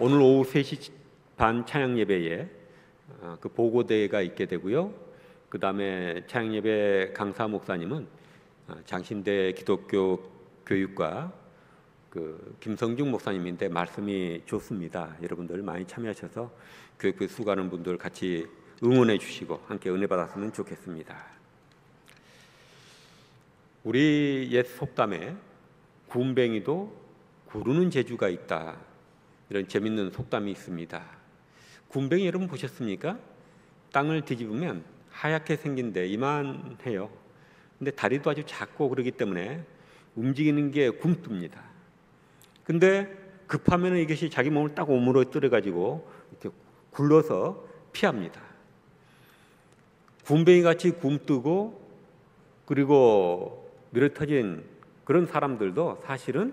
오늘 오후 3시 반 찬양 예배에 그 보고대회가 있게 되고요. 그 다음에 찬양 예배 강사 목사님은 장신대 기독교 교육과 그 김성중 목사님인데 말씀이 좋습니다. 여러분들 많이 참여하셔서 교육부 수고하는 분들 같이 응원해 주시고 함께 은혜 받았으면 좋겠습니다. 우리 옛 속담에 군뱅이도 구르는 재주가 있다, 이런 재밌는 속담이 있습니다. 군뱅이 여러분 보셨습니까? 땅을 뒤집으면 하얗게 생긴데 이만해요. 근데 다리도 아주 작고 그러기 때문에 움직이는 게 굼뜹니다. 근데 급하면 이것이 자기 몸을 딱 오므러뜨려 가지고 이렇게 굴러서 피합니다. 군뱅이 같이 굼뜨고 그리고 느릿해진 그런 사람들도 사실은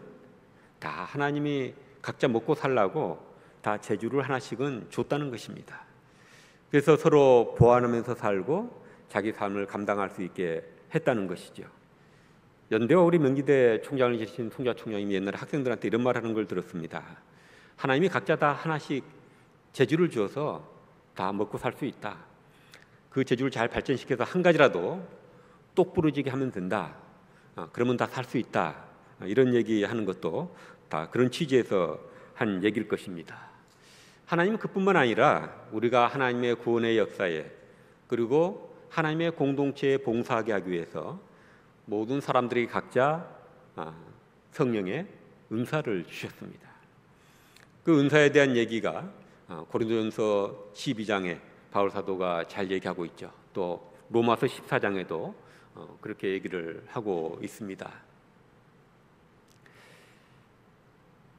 다 하나님이 각자 먹고 살라고 다 재주를 하나씩은 줬다는 것입니다. 그래서 서로 보완하면서 살고 자기 삶을 감당할 수 있게 했다는 것이죠. 연대와 우리 명지대 총장을 지내신 송자 총장님이 옛날에 학생들한테 이런 말 하는 걸 들었습니다. 하나님이 각자 다 하나씩 재주를 주어서 다 먹고 살 수 있다. 그 재주를 잘 발전시켜서 한 가지라도 똑부러지게 하면 된다. 그러면 다 살 수 있다. 이런 얘기하는 것도 다 그런 취지에서 한 얘기일 것입니다. 하나님은 그뿐만 아니라 우리가 하나님의 구원의 역사에 그리고 하나님의 공동체에 봉사하게 하기 위해서 모든 사람들이 각자 성령의 은사를 주셨습니다. 그 은사에 대한 얘기가 고린도전서 12장에 바울 사도가 잘 얘기하고 있죠. 또 로마서 14장에도 그렇게 얘기를 하고 있습니다.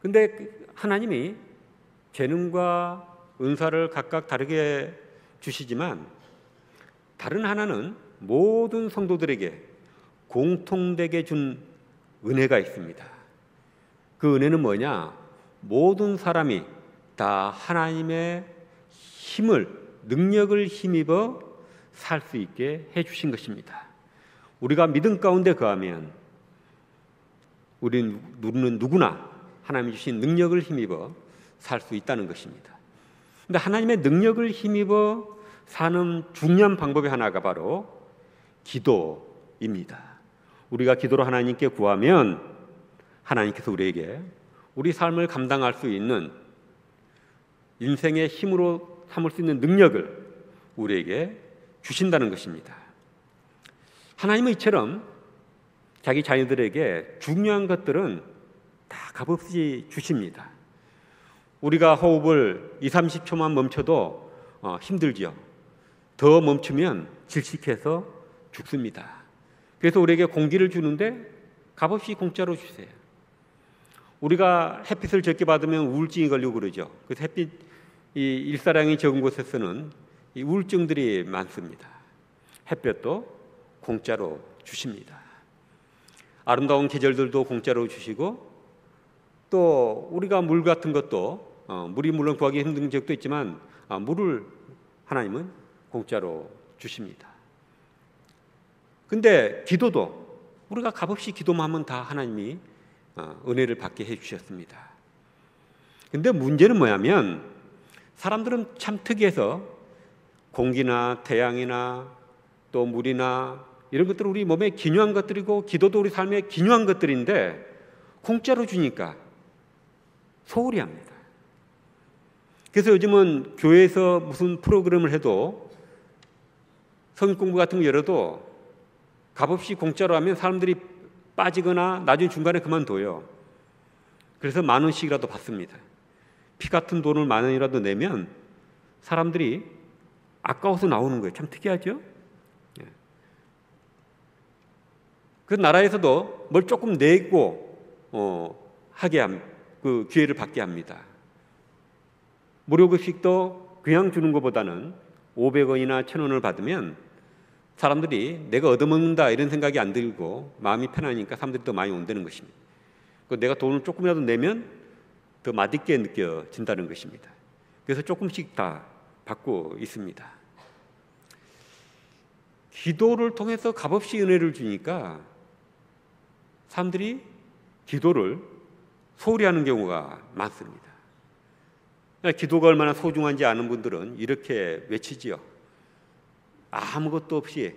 근데 하나님이 재능과 은사를 각각 다르게 주시지만 다른 하나는 모든 성도들에게 공통되게 준 은혜가 있습니다. 그 은혜는 뭐냐? 모든 사람이 다 하나님의 힘을, 능력을 힘입어 살 수 있게 해주신 것입니다. 우리가 믿음 가운데 거하면 우리는 누구나 하나님이 주신 능력을 힘입어 살 수 있다는 것입니다. 그런데 하나님의 능력을 힘입어 사는 중요한 방법의 하나가 바로 기도입니다. 우리가 기도로 하나님께 구하면 하나님께서 우리에게 우리 삶을 감당할 수 있는 인생의 힘으로 삼을 수 있는 능력을 우리에게 주신다는 것입니다. 하나님은 이처럼 자기 자녀들에게 중요한 것들은 다 값없이 주십니다. 우리가 호흡을 20-30초만 멈춰도 힘들죠. 더 멈추면 질식해서 죽습니다. 그래서 우리에게 공기를 주는데 값없이 공짜로 주세요. 우리가 햇빛을 적게 받으면 우울증이 걸리고 그러죠. 그래서 햇빛 일사량이 적은 곳에서는 이 우울증들이 많습니다. 햇볕도 공짜로 주십니다. 아름다운 계절들도 공짜로 주시고 또 우리가 물 같은 것도 물이 물론 구하기 힘든 적도 있지만 물을 하나님은 공짜로 주십니다. 근데 기도도 우리가 값없이 기도만 하면 다 하나님이 은혜를 받게 해주셨습니다. 근데 문제는 뭐냐면 사람들은 참 특이해서 공기나 태양이나 또 물이나 이런 것들은 우리 몸에 기묘한 것들이고 기도도 우리 삶에 기묘한 것들인데 공짜로 주니까 소홀히 합니다. 그래서 요즘은 교회에서 무슨 프로그램을 해도 성경 공부 같은 거 열어도 값없이 공짜로 하면 사람들이 빠지거나 나중에 중간에 그만둬요. 그래서 10,000원씩이라도 받습니다. 피 같은 돈을 10,000원이라도 내면 사람들이 아까워서 나오는 거예요. 참 특이하죠? 그 나라에서도 뭘 조금 내고 그 기회를 받게 합니다. 무료급식도 그냥 주는 것보다는 500원이나 1,000원을 받으면 사람들이 내가 얻어먹는다 이런 생각이 안 들고 마음이 편하니까 사람들이 더 많이 온다는 것입니다. 내가 돈을 조금이라도 내면 더 맛있게 느껴진다는 것입니다. 그래서 조금씩 다 받고 있습니다. 기도를 통해서 값없이 은혜를 주니까 사람들이 기도를 소홀히 하는 경우가 많습니다. 기도가 얼마나 소중한지 아는 분들은 이렇게 외치지요. 아무것도 없이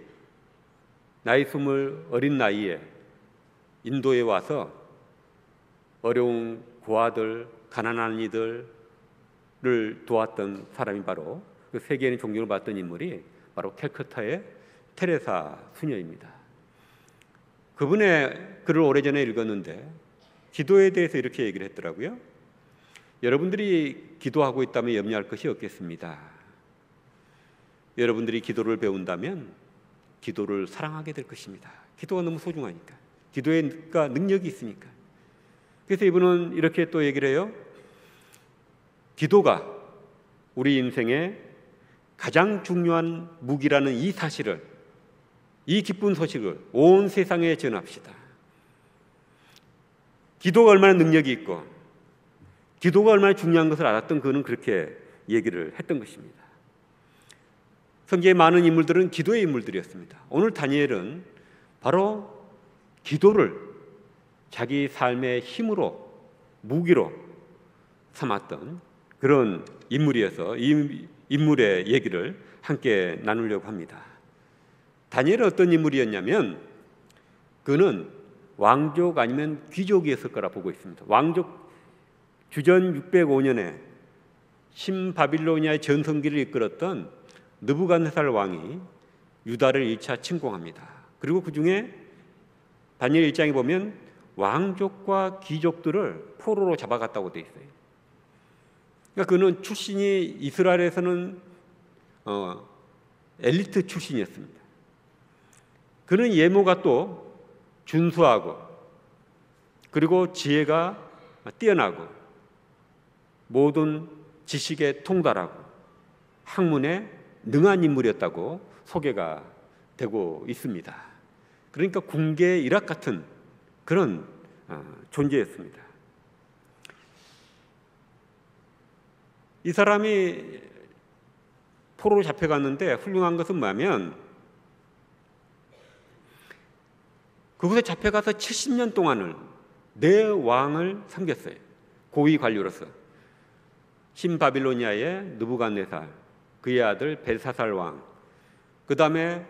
나이 20 어린 나이에 인도에 와서 어려운 고아들, 가난한 이들을 도왔던 사람이 바로 그 세계인의 존경을 받던 인물이 바로 캘커타의 테레사 수녀입니다. 그분의 글을 오래전에 읽었는데 기도에 대해서 이렇게 얘기를 했더라고요. 여러분들이 기도하고 있다면 염려할 것이 없겠습니다. 여러분들이 기도를 배운다면 기도를 사랑하게 될 것입니다. 기도가 너무 소중하니까. 기도에 능력이 있으니까. 그래서 이분은 이렇게 또 얘기를 해요. 기도가 우리 인생의 가장 중요한 무기라는 이 사실을, 이 기쁜 소식을 온 세상에 전합시다. 기도가 얼마나 능력이 있고 기도가 얼마나 중요한 것을 알았던 그는 그렇게 얘기를 했던 것입니다. 성경의 많은 인물들은 기도의 인물들이었습니다. 오늘 다니엘은 바로 기도를 자기 삶의 힘으로, 무기로 삼았던 그런 인물이어서 이 인물의 얘기를 함께 나누려고 합니다. 다니엘은 어떤 인물이었냐면 그는 왕족 아니면 귀족이었을 거라 보고 있습니다. 왕족, 주전 605년에 신바빌로니아의 전성기를 이끌었던 느부갓네살 왕이 유다를 1차 침공합니다. 그리고 그 중에 다니엘 1장에 보면 왕족과 귀족들을 포로로 잡아갔다고 되어 있어요. 그러니까 그는 출신이 이스라엘에서는 엘리트 출신이었습니다. 그는 예모가 또 준수하고 그리고 지혜가 뛰어나고 모든 지식에 통달하고 학문에 능한 인물이었다고 소개가 되고 있습니다. 그러니까 궁계 일학 같은 그런 존재였습니다. 이 사람이 포로로 잡혀갔는데 훌륭한 것은 뭐냐면 그곳에 잡혀가서 70년 동안을 네 왕을 섬겼어요. 고위 관료로서. 신바빌로니아의 느부갓네살, 그의 아들 벨사살 왕, 그 다음에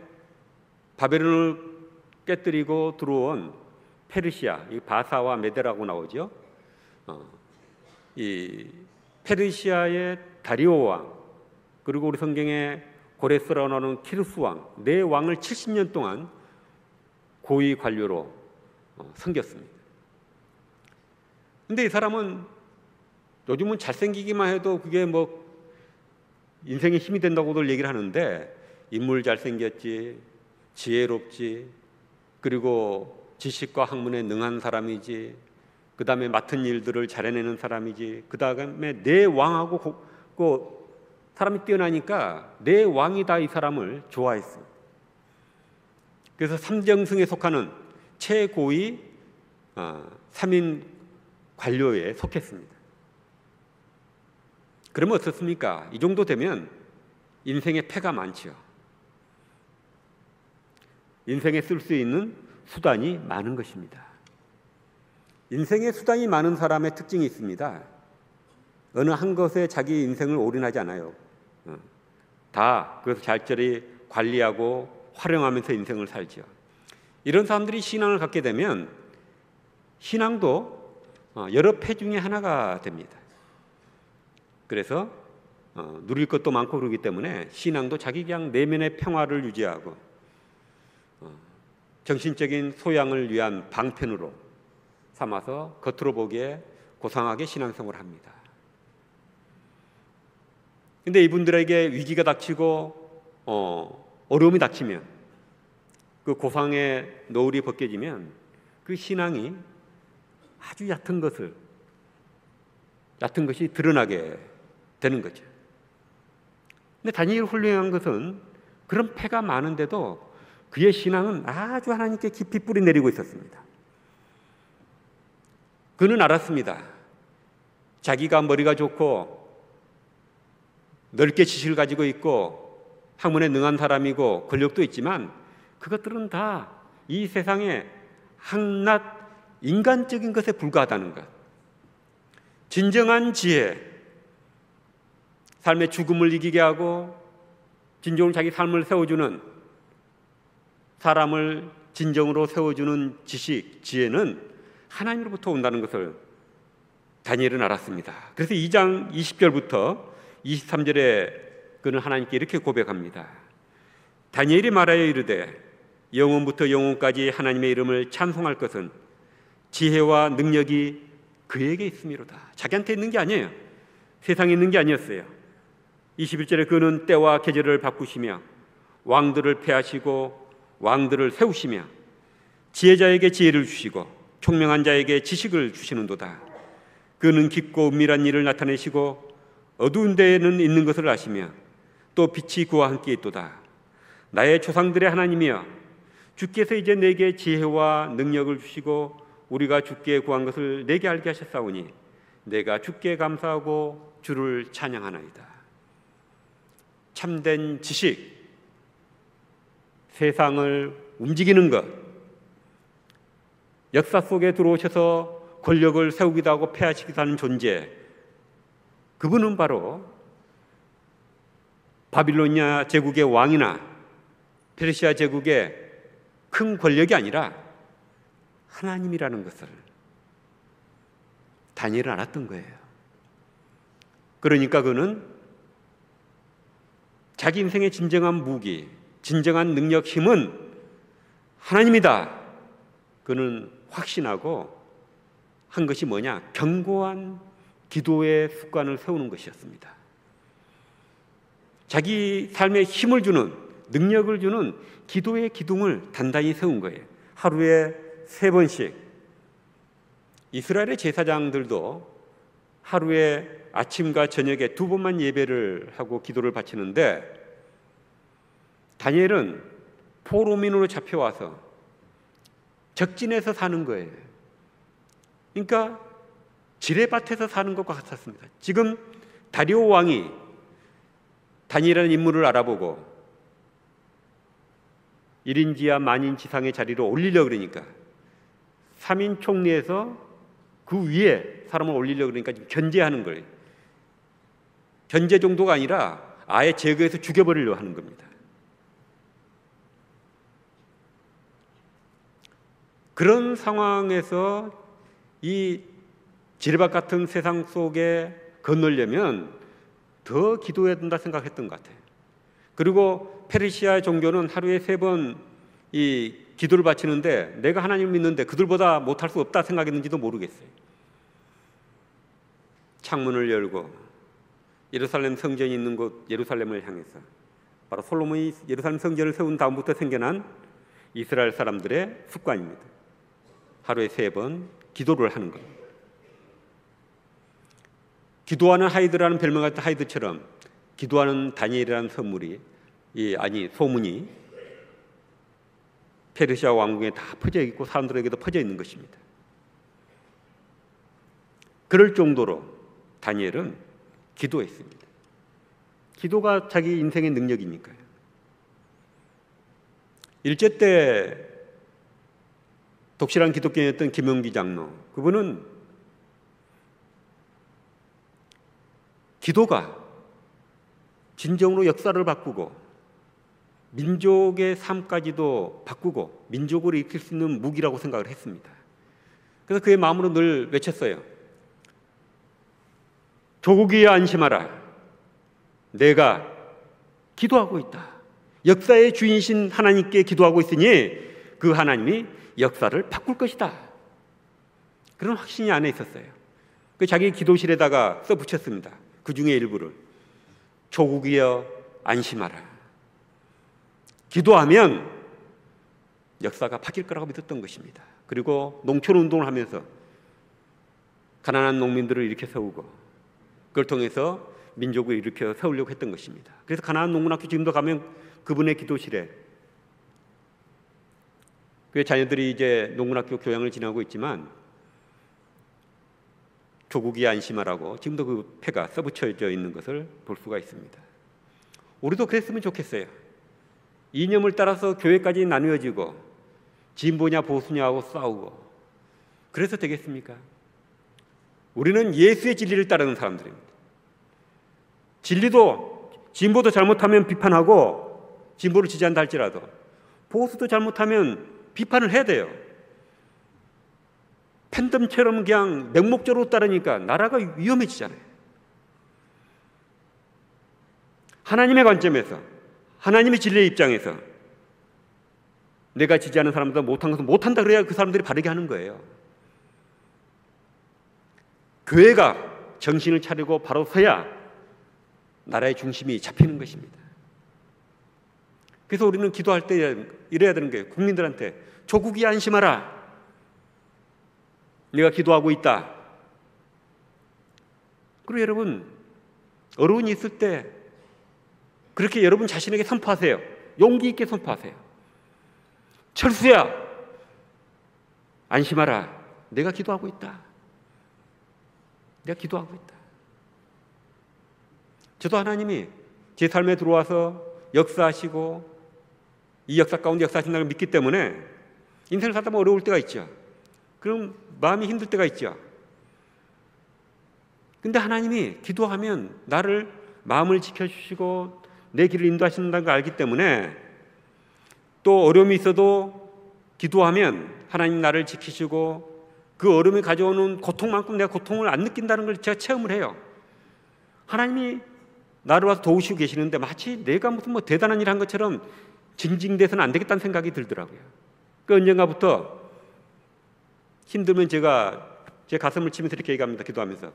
바벨론을 깨뜨리고 들어온 페르시아, 이 바사와 메데라고 나오죠. 이 페르시아의 다리오 왕, 그리고 우리 성경에 고레스라고 나오는 키루스 왕, 네 왕을 70년 동안 고위 관료로 섬겼습니다. 근데 이 사람은 요즘은 잘생기기만 해도 그게 뭐 인생의 힘이 된다고들 얘기를 하는데 인물 잘생겼지, 지혜롭지, 그리고 지식과 학문에 능한 사람이지, 그 다음에 맡은 일들을 잘해내는 사람이지, 그 다음에 내 왕하고 사람이 뛰어나니까 내 왕이 다 이 사람을 좋아했습니다. 그래서 삼정승에 속하는 최고위 3인 관료에 속했습니다. 그러면 어떻습니까? 이 정도 되면 인생에 패가 많지요. 인생에 쓸 수 있는 수단이 많은 것입니다. 인생에 수단이 많은 사람의 특징이 있습니다. 어느 한 것에 자기 인생을 올인하지 않아요. 다 그래서 잘잘히 관리하고 활용하면서 인생을 살죠. 이런 사람들이 신앙을 갖게 되면 신앙도 여러 패 중에 하나가 됩니다. 그래서 누릴 것도 많고 그러기 때문에 신앙도 자기 그냥 내면의 평화를 유지하고 정신적인 소양을 위한 방편으로 삼아서 겉으로 보기에 고상하게 신앙생활을 합니다. 근데 이분들에게 위기가 닥치고 어려움이 닥치면 그 고상의 노을이 벗겨지면 그 신앙이 아주 얕은 것이 드러나게 되는 거죠. 근데 다니엘 훌륭한 것은 그런 패가 많은데도 그의 신앙은 아주 하나님께 깊이 뿌리 내리고 있었습니다. 그는 알았습니다. 자기가 머리가 좋고 넓게 지식을 가지고 있고 학문에 능한 사람이고 권력도 있지만 그것들은 다 이 세상에 한낱 인간적인 것에 불과하다는 것. 진정한 지혜, 삶의 죽음을 이기게 하고 진정으로 자기 삶을 세워주는, 사람을 진정으로 세워주는 지식, 지혜는 하나님으로부터 온다는 것을 다니엘은 알았습니다. 그래서 2장 20절부터 23절에 그는 하나님께 이렇게 고백합니다. 다니엘이 말하여 이르되 영원부터 영원까지 하나님의 이름을 찬송할 것은 지혜와 능력이 그에게 있음이로다. 자기한테 있는 게 아니에요. 세상에 있는 게 아니었어요. 21절에 그는 때와 계절을 바꾸시며 왕들을 폐하시고 왕들을 세우시며 지혜자에게 지혜를 주시고 총명한 자에게 지식을 주시는도다. 그는 깊고 은밀한 일을 나타내시고 어두운 데에는 있는 것을 아시며 또 빛이 그와 함께 있도다. 나의 조상들의 하나님이여, 주께서 이제 내게 지혜와 능력을 주시고 우리가 주께 구한 것을 내게 알게 하셨사오니 내가 주께 감사하고 주를 찬양하나이다. 참된 지식, 세상을 움직이는 것, 역사 속에 들어오셔서 권력을 세우기도 하고 폐하시기도 하는 존재, 그분은 바로 바빌로니아 제국의 왕이나 페르시아 제국의 큰 권력이 아니라 하나님이라는 것을 다니엘은 알았던 거예요. 그러니까 그는 자기 인생의 진정한 무기, 진정한 능력, 힘은 하나님이다. 그는 확신하고 한 것이 뭐냐? 견고한 기도의 습관을 세우는 것이었습니다. 자기 삶에 힘을 주는, 능력을 주는 기도의 기둥을 단단히 세운 거예요. 하루에 3번씩. 이스라엘의 제사장들도 하루에 아침과 저녁에 2번만 예배를 하고 기도를 바치는데 다니엘은 포로민으로 잡혀와서 적진에서 사는 거예요. 그러니까 지뢰밭에서 사는 것과 같았습니다. 지금 다리오 왕이 다니엘이라는 인물을 알아보고 1인지하 만인지상의 자리로 올리려고 그러니까 3인 총리에서 그 위에 사람을 올리려고 그러니까 지금 견제하는 거예요. 견제 정도가 아니라 아예 제거해서 죽여버리려고 하는 겁니다. 그런 상황에서 이 지뢰밭 같은 세상 속에 건너려면 더 기도해야 된다 생각했던 것 같아요. 그리고 페르시아 종교는 하루에 3번 이 기도를 바치는데 내가 하나님을 믿는데 그들보다 못할 수 없다 생각했는지도 모르겠어요. 창문을 열고 예루살렘 성전이 있는 곳 예루살렘을 향해서, 바로 솔로몬이 예루살렘 성전을 세운 다음부터 생겨난 이스라엘 사람들의 습관입니다. 하루에 3번 기도를 하는 겁니다. 기도하는 하이드라는 별명 같은 하이드처럼 기도하는 다니엘이라는 소문이 페르시아 왕궁에 다 퍼져 있고 사람들에게도 퍼져 있는 것입니다. 그럴 정도로 다니엘은 기도했습니다. 기도가 자기 인생의 능력이니까요. 일제 때 독실한 기독교인이었던 김영기 장로, 그분은 기도가 진정으로 역사를 바꾸고 민족의 삶까지도 바꾸고 민족을 일으킬 수 있는 무기라고 생각을 했습니다. 그래서 그의 마음으로 늘 외쳤어요. 조국이여 안심하라. 내가 기도하고 있다. 역사의 주인이신 하나님께 기도하고 있으니 그 하나님이 역사를 바꿀 것이다. 그런 확신이 안에 있었어요. 그 자기 기도실에다가 써붙였습니다. 그 중에 일부를. 조국이여 안심하라. 기도하면 역사가 바뀔 거라고 믿었던 것입니다. 그리고 농촌운동을 하면서 가난한 농민들을 일으켜 세우고 그걸 통해서 민족을 일으켜 세우려고 했던 것입니다. 그래서 가난한 농문학교 지금도 가면 그분의 기도실에 그 자녀들이 이제 농문학교 교양을 지나고 있지만 조국이 안심하라고 지금도 그 패가 써붙여져 있는 것을 볼 수가 있습니다. 우리도 그랬으면 좋겠어요. 이념을 따라서 교회까지 나누어지고 진보냐 보수냐 하고 싸우고 그래서 되겠습니까? 우리는 예수의 진리를 따르는 사람들입니다. 진리도 진보도 잘못하면 비판하고 진보를 지지한다 할지라도 보수도 잘못하면 비판을 해야 돼요. 팬덤처럼 그냥 맹목적으로 따르니까 나라가 위험해지잖아요. 하나님의 관점에서, 하나님의 진리의 입장에서 내가 지지하는 사람보다 못한 것은 못한다 그래야 그 사람들이 바르게 하는 거예요. 교회가 정신을 차리고 바로 서야 나라의 중심이 잡히는 것입니다. 그래서 우리는 기도할 때 이래야 되는 거예요. 국민들한테 조국이 안심하라. 내가 기도하고 있다. 그리고 여러분 어려움이 있을 때 그렇게 여러분 자신에게 선포하세요. 용기 있게 선포하세요. 철수야, 안심하라. 내가 기도하고 있다. 내가 기도하고 있다. 저도 하나님이 제 삶에 들어와서 역사하시고 이 역사 가운데 역사하신다는 걸 믿기 때문에 인생을 살다 보면 어려울 때가 있죠. 그럼 마음이 힘들 때가 있죠. 근데 하나님이 기도하면 나를 마음을 지켜주시고 내 길을 인도하신다는 걸 알기 때문에 또 어려움이 있어도 기도하면 하나님 나를 지키시고 그 어려움이 가져오는 고통만큼 내가 고통을 안 느낀다는 걸 제가 체험을 해요. 하나님이 나를 와서 도우시고 계시는데 마치 내가 무슨 뭐 대단한 일 한 것처럼 징징대서는 안 되겠다는 생각이 들더라고요. 그 언젠가부터 힘들면 제가 제 가슴을 치면서 이렇게 얘기합니다. 기도하면서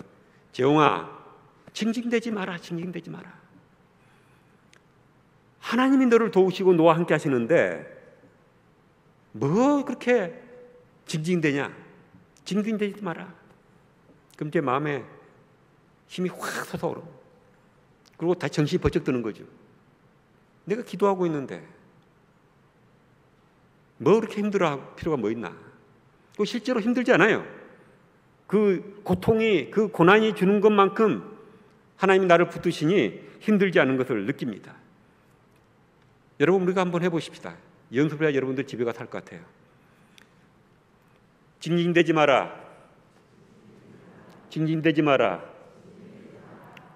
재홍아, 징징대지 마라. 징징대지 마라. 하나님이 너를 도우시고 너와 함께 하시는데 뭐 그렇게 징징대냐. 징징대지 마라. 그럼 제 마음에 힘이 확 솟아오르고 그리고 다시 정신이 번쩍 드는 거죠. 내가 기도하고 있는데 뭐 그렇게 힘들어할 필요가 뭐 있나. 또 실제로 힘들지 않아요. 그 고통이 그 고난이 주는 것만큼 하나님이 나를 붙드시니 힘들지 않은 것을 느낍니다. 여러분 우리가 한번 해보십시다. 연습을 해야 여러분들 집에 가서 할 것 같아요. 징징대지 마라. 징징대지 마라.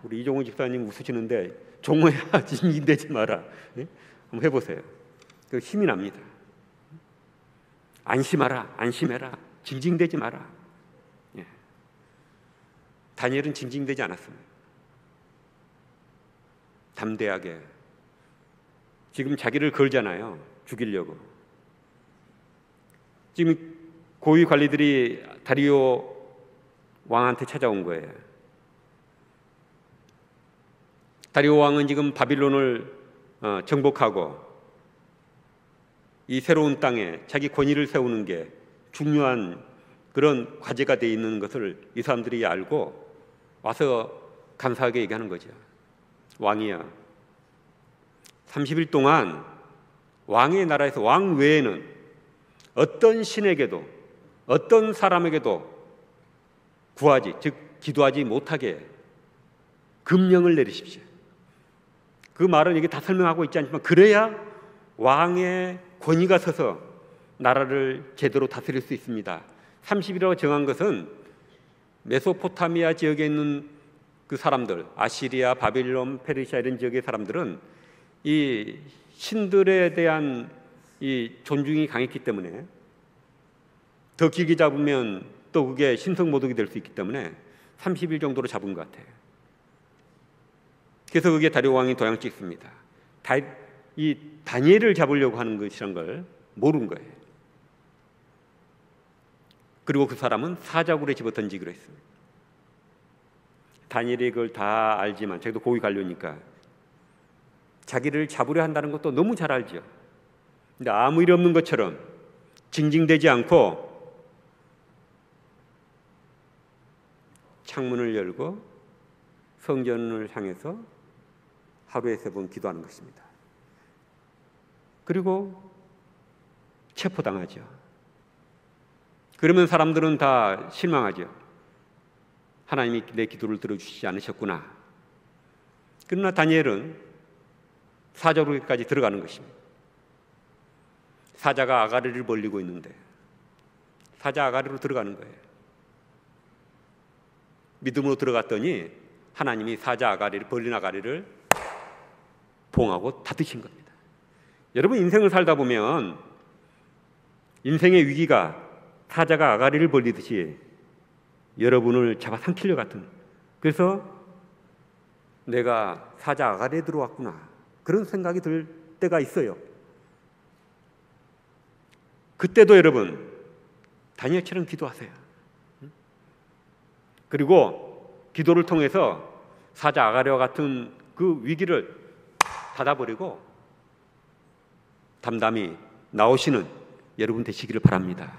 우리 이종훈 집사님 웃으시는데 종호야 징징대지 마라. 네? 한번 해보세요. 그 힘이 납니다. 안심하라. 안심해라. 징징대지 마라. 예. 다니엘은 징징대지 않았습니다. 담대하게 지금 자기를 걸잖아요. 죽이려고. 지금 고위 관리들이 다리오 왕한테 찾아온 거예요. 다리오 왕은 지금 바빌론을 정복하고 이 새로운 땅에 자기 권위를 세우는 게 중요한 그런 과제가 되어 있는 것을 이 사람들이 알고 와서 감사하게 얘기하는 거죠. 왕이야, 30일 동안 왕의 나라에서 왕 외에는 어떤 신에게도 어떤 사람에게도 구하지, 즉 기도하지 못하게 금령을 내리십시오. 그 말은 여기 다 설명하고 있지 않지만 그래야 왕의 권위가 서서 나라를 제대로 다스릴 수 있습니다. 30일이라고 정한 것은 메소포타미아 지역에 있는 그 사람들, 아시리아, 바빌론, 페르시아 이런 지역의 사람들은 이 신들에 대한 이 존중이 강했기 때문에 더 길게 잡으면 또 그게 신성모독이 될 수 있기 때문에 30일 정도로 잡은 것 같아요. 그래서 그게 다리오 왕이 도장 찍습니다. 이 다니엘을 잡으려고 하는 것이란 걸 모른 거예요. 그리고 그 사람은 사자굴에 집어 던지기로 했습니다. 다니엘이 그걸 다 알지만 자기도 고위 관료니까 자기를 잡으려 한다는 것도 너무 잘 알죠. 근데 아무 일 없는 것처럼 징징대지 않고 창문을 열고 성전을 향해서 하루에 3번 기도하는 것입니다. 그리고 체포당하죠. 그러면 사람들은 다 실망하죠. 하나님이 내 기도를 들어주시지 않으셨구나. 그러나 다니엘은 사자굴에까지 들어가는 것입니다. 사자가 아가리를 벌리고 있는데 사자 아가리로 들어가는 거예요. 믿음으로 들어갔더니 하나님이 사자 아가리를, 벌린 아가리를 봉하고 닫으신 겁니다. 여러분, 인생을 살다 보면 인생의 위기가 사자가 아가리를 벌리듯이 여러분을 잡아삼키려 같은, 그래서 내가 사자 아가리에 들어왔구나, 그런 생각이 들 때가 있어요. 그때도 여러분 다니엘처럼 기도하세요. 그리고 기도를 통해서 사자 아가리와 같은 그 위기를 닫아버리고 담담히 나오시는 여러분 되시기를 바랍니다.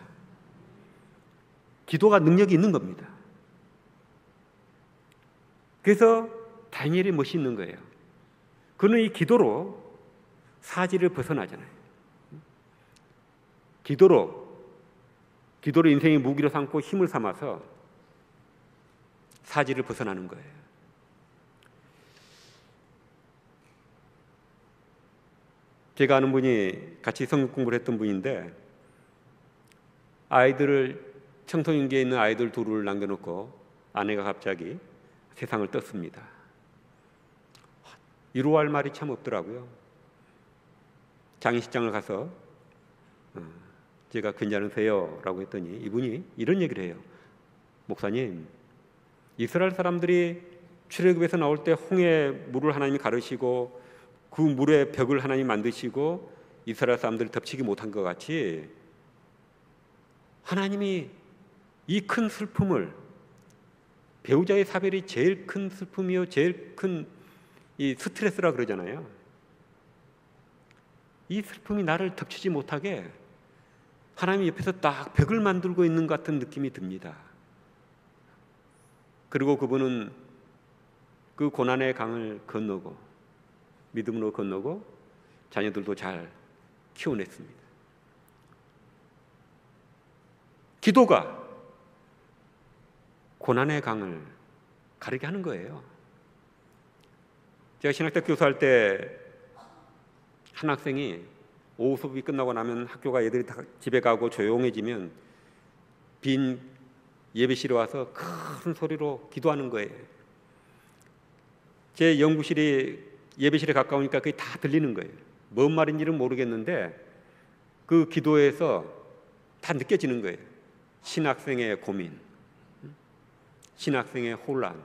기도가 능력이 있는 겁니다. 그래서 다니엘이 멋있는 거예요. 그는 이 기도로 사지를 벗어나잖아요. 기도로 인생의 무기로 삼고 힘을 삼아서 사지를 벗어나는 거예요. 제가 아는 분이 같이 성경 공부를 했던 분인데, 아이들을, 청소년기에 있는 아이들 둘을 남겨놓고 아내가 갑자기 세상을 떴습니다. 위로할 말이 참 없더라고요. 장례식장을 가서 제가 괜찮으세요? 라고 했더니 이분이 이런 얘기를 해요. 목사님, 이스라엘 사람들이 출애굽에서 나올 때 홍해 물을 하나님이 가르시고 그 물의 벽을 하나님이 만드시고 이스라엘 사람들을 덮치지 못한 것 같이 하나님이 이 큰 슬픔을, 배우자의 사별이 제일 큰 슬픔이요, 제일 큰 이 스트레스라 그러잖아요. 이 슬픔이 나를 덮치지 못하게 하나님이 옆에서 딱 벽을 만들고 있는 것 같은 느낌이 듭니다. 그리고 그분은 그 고난의 강을 건너고 믿음으로 건너고 자녀들도 잘 키워냈습니다. 기도가 고난의 강을 가르게 하는 거예요. 제가 신학대 교수할 때 한 학생이 오후 수업이 끝나고 나면 학교가 애들이 다 집에 가고 조용해지면 빈 예배실에 와서 큰 소리로 기도하는 거예요. 제 연구실이 예배실에 가까우니까 그게 다 들리는 거예요. 뭔 말인지는 모르겠는데 그 기도에서 다 느껴지는 거예요. 신학생의 고민, 신학생의 혼란.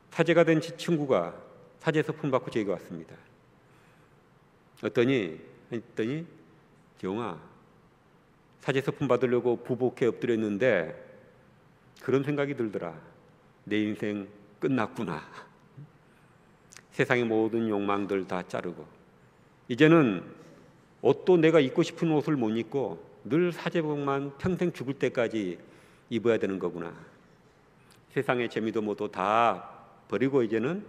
사제가 된 친구가 사제에서 품받고 제게 왔습니다. 했더니 지용아, 사제에서 품받으려고 부복해 엎드렸는데 그런 생각이 들더라. 내 인생 끝났구나. 세상의 모든 욕망들 다 자르고 이제는 옷도 내가 입고 싶은 옷을 못 입고 늘 사제복만 평생 죽을 때까지 입어야 되는 거구나. 세상의 재미도 뭐도 다 버리고 이제는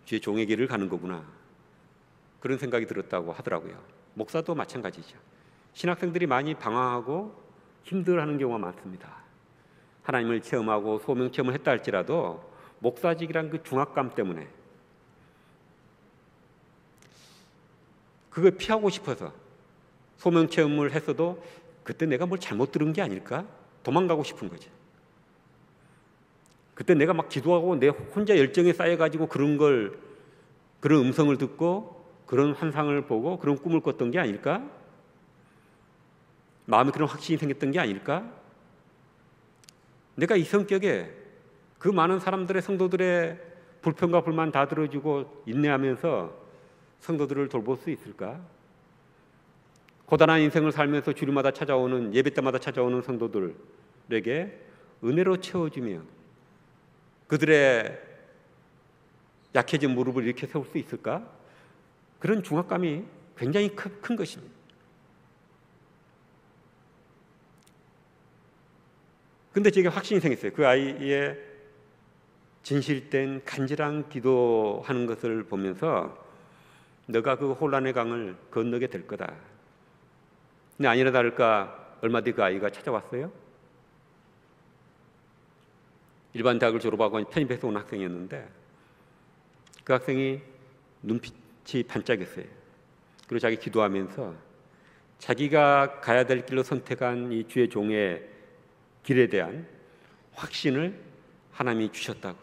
주의 종의 길을 가는 거구나. 그런 생각이 들었다고 하더라고요. 목사도 마찬가지죠. 신학생들이 많이 방황하고 힘들어하는 경우가 많습니다. 하나님을 체험하고 소명 체험을 했다 할지라도 목사직이란 그 중압감 때문에 그걸 피하고 싶어서 소명 체험을 했어도 그때 내가 뭘 잘못 들은 게 아닐까? 도망가고 싶은 거죠. 그때 내가 막 기도하고 내 혼자 열정에 쌓여가지고 그런 음성을 듣고 그런 환상을 보고 그런 꿈을 꿨던 게 아닐까? 마음에 그런 확신이 생겼던 게 아닐까? 내가 이 성격에 그 많은 사람들의 성도들의 불평과 불만 다 들어주고 인내하면서 성도들을 돌볼 수 있을까? 고단한 인생을 살면서 주일마다 찾아오는, 예배 때마다 찾아오는 성도들에게 은혜로 채워주며 그들의 약해진 무릎을 이렇게 세울 수 있을까? 그런 중압감이 굉장히 큰 것입니다. 근데 제게 확신이 생겼어요. 그 아이의 진실된 간절한 기도하는 것을 보면서 너가 그 혼란의 강을 건너게 될 거다. 근데 아니나 다를까 얼마 뒤 그 아이가 찾아왔어요. 일반 대학을 졸업하고 편입해서 온 학생이었는데 그 학생이 눈빛이 반짝였어요. 그리고 자기 기도하면서 자기가 가야 될 길로 선택한 이 주의 종의 길에 대한 확신을 하나님이 주셨다고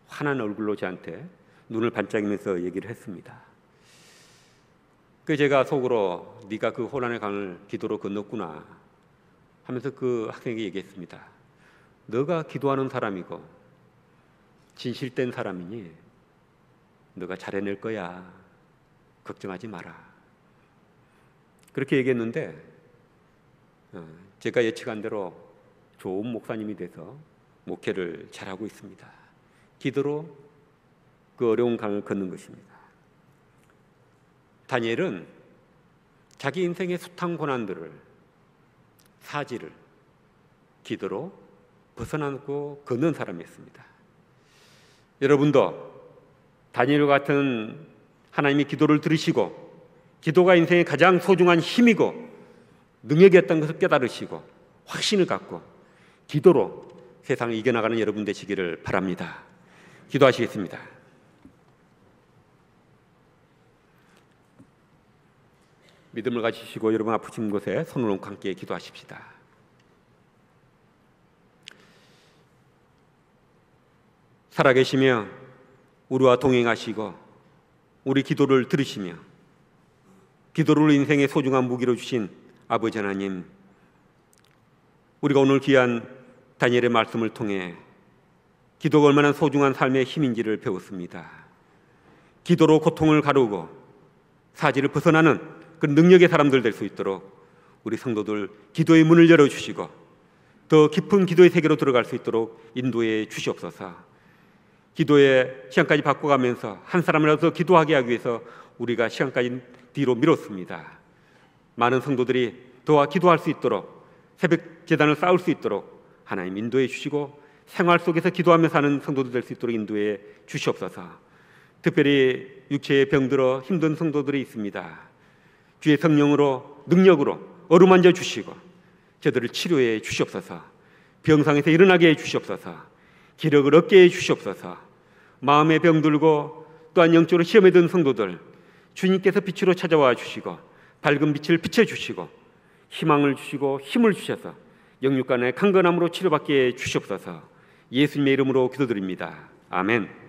환한 얼굴로 저한테 눈을 반짝이면서 얘기를 했습니다. 그 제가 속으로 네가 그 혼란의 강을 기도로 건넜구나 하면서 그 학생에게 얘기했습니다. 너가 기도하는 사람이고 진실된 사람이니 너가 잘해낼 거야. 걱정하지 마라. 그렇게 얘기했는데 제가 예측한 대로 좋은 목사님이 돼서 목회를 잘하고 있습니다. 기도로 그 어려운 강을 걷는 것입니다. 다니엘은 자기 인생의 숱한 고난들을 사지를 기도로 벗어나고 걷는 사람이었습니다. 여러분도 다니엘과 같은 하나님이 기도를 들으시고 기도가 인생의 가장 소중한 힘이고 능력이었던 것을 깨달으시고 확신을 갖고 기도로 세상을 이겨나가는 여러분 되시기를 바랍니다. 기도하시겠습니다. 믿음을 가지시고 여러분 아프신 곳에 손을 얹고 함께 기도하십시다. 살아계시며 우리와 동행하시고 우리 기도를 들으시며 기도를 인생의 소중한 무기로 주신 아버지 하나님, 우리가 오늘 귀한 다니엘의 말씀을 통해 기도가 얼마나 소중한 삶의 힘인지를 배웠습니다. 기도로 고통을 가르고 사지를 벗어나는 그 능력의 사람들 될 수 있도록 우리 성도들 기도의 문을 열어주시고 더 깊은 기도의 세계로 들어갈 수 있도록 인도해 주시옵소서. 기도의 시간까지 바꿔가면서 한 사람이라도 더 기도하게 하기 위해서 우리가 시간까지 뒤로 미뤘습니다. 많은 성도들이 더와 기도할 수 있도록 새벽 제단을 쌓을 수 있도록 하나님 인도해 주시고 생활 속에서 기도하며 사는 성도들 될 수 있도록 인도해 주시옵소서. 특별히 육체에 병들어 힘든 성도들이 있습니다. 주의 성령으로 능력으로 어루만져 주시고 저들을 치료해 주시옵소서. 병상에서 일어나게 해 주시옵소서. 기력을 얻게 해 주시옵소서. 마음에 병들고 또한 영적으로 시험에 든 성도들 주님께서 빛으로 찾아와 주시고 밝은 빛을 비춰주시고 희망을 주시고 힘을 주셔서 영육간의 강건함으로 치료받게 해 주시옵소서. 예수님의 이름으로 기도드립니다. 아멘.